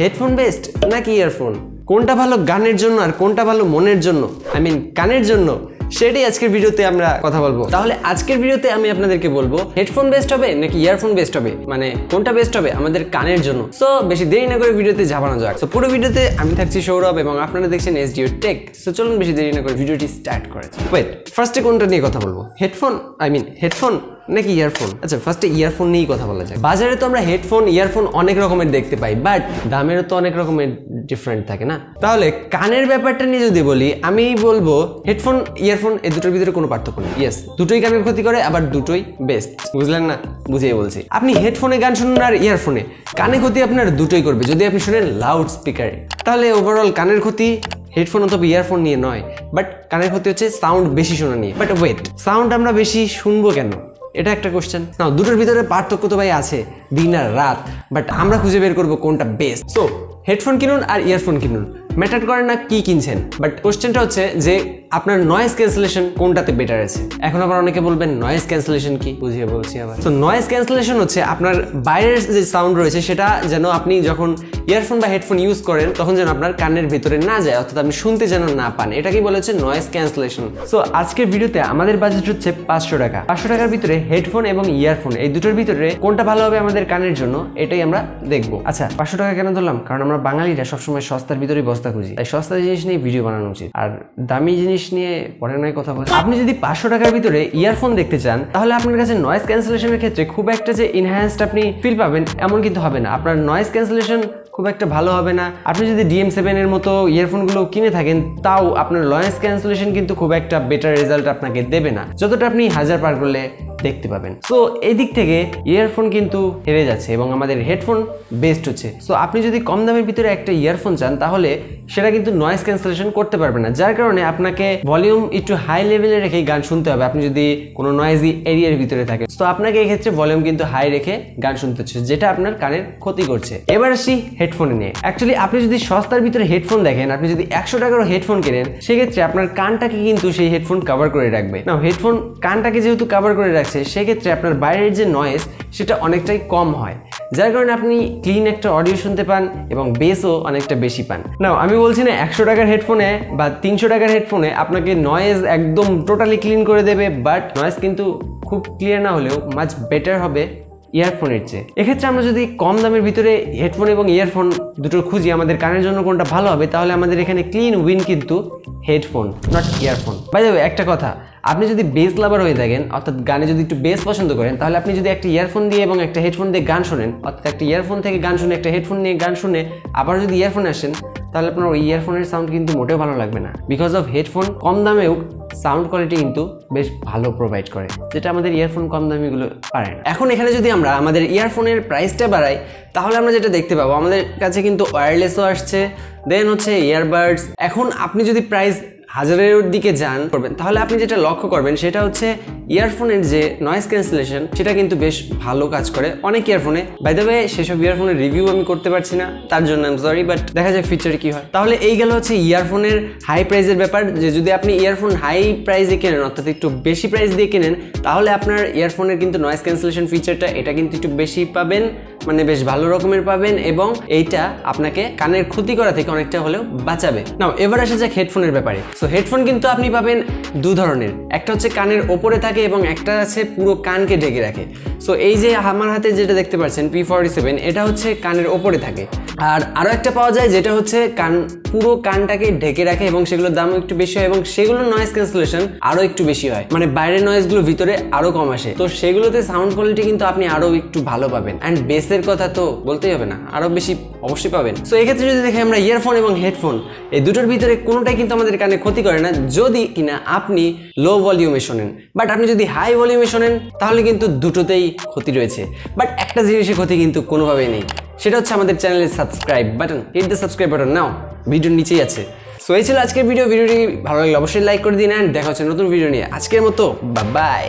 Headphone best নাকি earphone, কোনটা ভালো গানের জন্য আর কোনটা ভালো মনের জন্য, আই মিন কানের জন্য, সেটাই আজকের ভিডিওতে আমরা কথা বলবো। তাহলে আজকের ভিডিওতে আমি আপনাদেরকে বলবো হেডফোন বেস্ট হবে নাকি ইয়ারফোন বেস্ট হবে, মানে কোনটা বেস্ট হবে আমাদের কানের জন্য। সো বেশি দেরি না করে ভিডিওতে যাবানো যাক। সো পুরো ভিডিওতে আমি থাকছি সৌরভ এবং আপনারা দেখছেন SDO Tech। সো চলুন বেশি দেরি না করে ভিডিওটি স্টার্ট করা যাক। ওয়েট, ফার্স্টে কোনটা নিয়ে কথা বলবো, হেডফোন নাকি ইয়ারফোন? আচ্ছা, ফার্স্টে ইয়ারফোন নিয়েই কথা বলা যায়। বাজারে তো আমরা হেডফোন ইয়ারফোন অনেক রকমের দেখতে পাই, বাট দামেরও তো অনেক রকমের ডিফারেন্ট থাকে না। তাহলে কানের ব্যাপারটা নিয়ে যদি বলি, আমি বলবো হেডফোন ইয়ারফোন এই দুটোর ভিতরে কোনো পার্থক্য নেই। ইয়েস, দুটোই কানের ক্ষতি করে, আবার দুটোই বেস্ট। বুঝলেন না? বুঝিয়ে বলছি। আপনি হেডফোনে গান শুনুন আর ইয়ারফোনে, কানে ক্ষতি আপনার দুটোই করবে যদি আপনি শুনেন লাউড স্পিকারে। তাহলে ওভারঅল কানের ক্ষতি হেডফোন অথবা ইয়ারফোন নিয়ে নয়, বাট কানের ক্ষতি হচ্ছে সাউন্ড বেশি শোনা নিয়ে। বাট ওয়েট, সাউন্ড আমরা বেশি শুনবো কেন, এটা একটা কোশ্চেন। না, দুটোর ভিতরে পার্থক্য তো ভাই আছে, দিন আর রাত, বাট আমরা খুঁজে বের করবো কোনটা বেস্ট। সো হেডফোন কিনুন আর ইয়ারফোন কিনুন, ম্যাটার করে না কি কিনছেন, বাট কোশ্চেনটা হচ্ছে যে আপনার নয়েজ ক্যান্সেলেশন কোনটাতে বেটার আছে। এখন আবার অনেকে বলবেন নয়েজ ক্যান্সেলেশন কি, বুঝিয়ে বলছি আবার। তো নয়েজ ক্যান্সেলেশন হচ্ছে আপনার বাইরের যে সাউন্ড রয়েছে সেটা যেন আপনি যখন ইয়ারফোন বা হেডফোন ইউজ করেন তখন যেন আপনার কানের ভিতরে না যায়, অর্থাৎ আপনি শুনতে যেন না পান, এটাকেই বলা হচ্ছে নয়েজ ক্যান্সেলেশন। সো আজকের ভিডিওতে আমাদের বাজেট হচ্ছে 500 টাকা। 500 টাকার ভিতরে হেডফোন এবং ইয়ারফোন এই দুটোর ভিতরে কোনটা ভালো হবে আমাদের কানের জন্য, এটাই আমরা দেখবো। আচ্ছা, 500 টাকা কেন ধরলাম? কারণ আমরা বাঙালিরা সবসময় সস্তার ভিতরেই বস্তা খুঁজি, তাই সস্তা জিনিস নিয়ে ভিডিও বানানো উচিত, আর দামি জিনিস নিয়ে পরে নয় কথা বলি। আপনি যদি 500 টাকার ভিতরে ইয়ারফোন দেখতে চান, তাহলে আপনার কাছে নয়েজ ক্যান্সেলেশনের ক্ষেত্রে খুব একটা যে ইনহ্যান্সড আপনি ফিল পাবেন এমন কিন্তু হবে না। আপনার নয়েজ ক্যান্সেলেশন খুব একটা ভালো হবে না। আপনি যদি DM7 এর মতো ইয়ারফোনগুলো কিনে থাকেন, তাও আপনার নয়েজ ক্যান্সেলেশন কিন্তু খুব একটা বেটার রেজাল্ট আপনাকে দেবে না, যতটা আপনি 1000 পার করলে দেখতে পাবেন। সো এই দিক থেকে ইয়ারফোন কিন্তু হেরে যাচ্ছে এবং আমাদের হেডফোন বেস্ট হচ্ছে। সো আপনি যদি কম দামের ভিতরে একটা ইয়ারফোন চান, তাহলে সেটা কিন্তু নয়েজ ক্যান্সেলেশন করতে পারবে না, যার কারণে আপনাকে ভলিউম একটু হাই লেভেলে রেখে গান শুনতে হবে আপনি যদি কোনো নয়েজি এরিয়ার ভিতরে থাকেন। তো আপনাকে এই ক্ষেত্রে ভলিউম কিন্তু হাই রেখে গান শুনতে হচ্ছে, যেটা আপনার কানের ক্ষতি করছে। এবার আসি হেডফোনে নিয়ে। অ্যাকচুয়ালি আপনি যদি সস্তার ভিতরে হেডফোন দেখেন, আপনি যদি 100 টাকারও হেডফোন কেনেন, সেক্ষেত্রে আপনার কানটাকে কিন্তু সেই হেডফোন কভার করে রাখবে না। হেডফোন কানটাকে যেহেতু কভার করে রাখছে, সেক্ষেত্রে আপনার বাইরের যে নয়েজ সেটা অনেকটাই কম হয়, যার কারণে আপনি ক্লিন একটা অডিও শুনতে পান এবং বেসও অনেকটা বেশি পান। না, আমি বলছি না 100 টাকার হেডফোনে বা 300 টাকার হেডফোনে আপনাকে নয়েজ একদম টোটালি ক্লিন করে দেবে, বাট নয়েজ কিন্তু খুব ক্লিয়ার না হলেও মাচ বেটার হবে ইয়ারফোনের চেয়ে। এক্ষেত্রে আমরা যদি কম দামের ভিতরে হেডফোন এবং ইয়ারফোন দুটো খুঁজি আমাদের কানের জন্য কোনটা ভালো হবে, তাহলে আমাদের এখানে ক্লিন উইন কিন্তু headphone, not earphone. By the way, একটা কথা, আপনি যদি বেস লাভার হয়ে থাকেন, অর্থাৎ গানে যদি একটু বেস পছন্দ করেন, তাহলে আপনি যদি একটা ইয়ারফোন দিয়ে এবং একটা হেডফোন দিয়ে গান শোনেন, অর্থাৎ একটা ইয়ারফোন থেকে গান শুনে একটা হেডফোন নিয়ে গান শুনে আবার যদি ইয়ারফোন আসেন, তাহলে আপনার ওই ইয়ারফোনের সাউন্ড কিন্তু মোটেও ভালো লাগবে না। বিকজ অফ হেডফোন কম দামেও সাউন্ড কোয়ালিটি কিন্তু বেশ ভালো প্রোভাইড করে, যেটা আমাদের ইয়ারফোন কম দামিগুলো পারে না। এখন এখানে যদি আমরা আমাদের ইয়ারফোনের প্রাইসটা বাড়াই, তাহলে আমরা যেটা দেখতে পাবো আমাদের কাছে কিন্তু ওয়্যারলেসও আসছে, দেন হচ্ছে ইয়ারবাডস। এখন আপনি যদি প্রাইস 1000-এর দিকে যান করবেন, তাহলে আপনি যেটা লক্ষ্য করবেন সেটা হচ্ছে ইয়ারফোনের যে নয়েজ ক্যান্সেলেশন সেটা কিন্তু বেশ ভালো কাজ করে অনেক ইয়ারফোনে। বাই দ্য ওয়ে, সেসব ইয়ারফোনের রিভিউ আমি করতে পারছি না, তার জন্য আই এম সরি, বাট দেখা যায় ফিচারে কি হয়। তাহলে এই গেল হচ্ছে ইয়ারফোনের হাই প্রাইসের ব্যাপার, যে যদি আপনি ইয়ারফোন হাই প্রাইসে কেনেন, অর্থাৎ একটু বেশি প্রাইস দিয়ে কেনেন, তাহলে আপনার ইয়ারফোনের কিন্তু নয়েজ ক্যান্সেলেশন ফিচারটা এটা কিন্তু একটু বেশি পাবেন, মানে বেশ ভালো রকমের পাবেন, এবং এইটা আপনাকে কানের ক্ষতি করা থেকে অনেকটা হলেও বাঁচাবে। নাও এবার আসা যাক হেডফোনের ব্যাপারে। সো হেডফোন কিন্তু আপনি পাবেন দু ধরনের, একটা হচ্ছে কানের ওপরে থাকে এবং একটা আছে পুরো কানকে ঢেকে রাখে। সো এই যে আমার হাতে যেটা দেখতে পাচ্ছেন P47, এটা হচ্ছে কানের ওপরে থাকে। আর আরো একটা পাওয়া যায় যেটা হচ্ছে পুরো কানটাকে ঢেকে রাখে এবং সেগুলোর দামও একটু বেশি হয় এবং সেগুলোর নয়েজ ক্যান্সেলেশন আরো একটু বেশি হয়, মানে বাইরের নয়েজগুলো ভিতরে আরো কম আসে। তো সেগুলোতে সাউন্ড কোয়ালিটি কিন্তু আপনি আরো একটু ভালো পাবেন, অ্যান্ড বেসের কথা তো বলতেই হবে না, আরো বেশি অবশ্যই পাবেন। সো এক্ষেত্রে যদি দেখি আমরা ইয়ারফোন এবং হেডফোন এই দুটোর ভিতরে কোনোটাই কিন্তু আমাদের কানে ক্ষতি করে না, যদি কিনা আপনি লো ভলিউমে শোনেন। বাট আপনি যদি হাই ভলিউমে শোনেন, তাহলে কিন্তু দুটোতেই ক্ষতি রয়েছে। বাট একটা জিনিসের ক্ষতি কিন্তু কোনোভাবেই নেই, সেটা হচ্ছে আমাদের চ্যানেলের subscribe button. Hit the subscribe button now, ভিডিওর নিচেই আছে। সো এই ছিল আজকের ভিডিওটি ভালো লাগলে অবশ্যই লাইক করে দিন, অ্যান্ড দেখা হচ্ছে নতুন ভিডিও নিয়ে। আজকের মতো বাই বাই।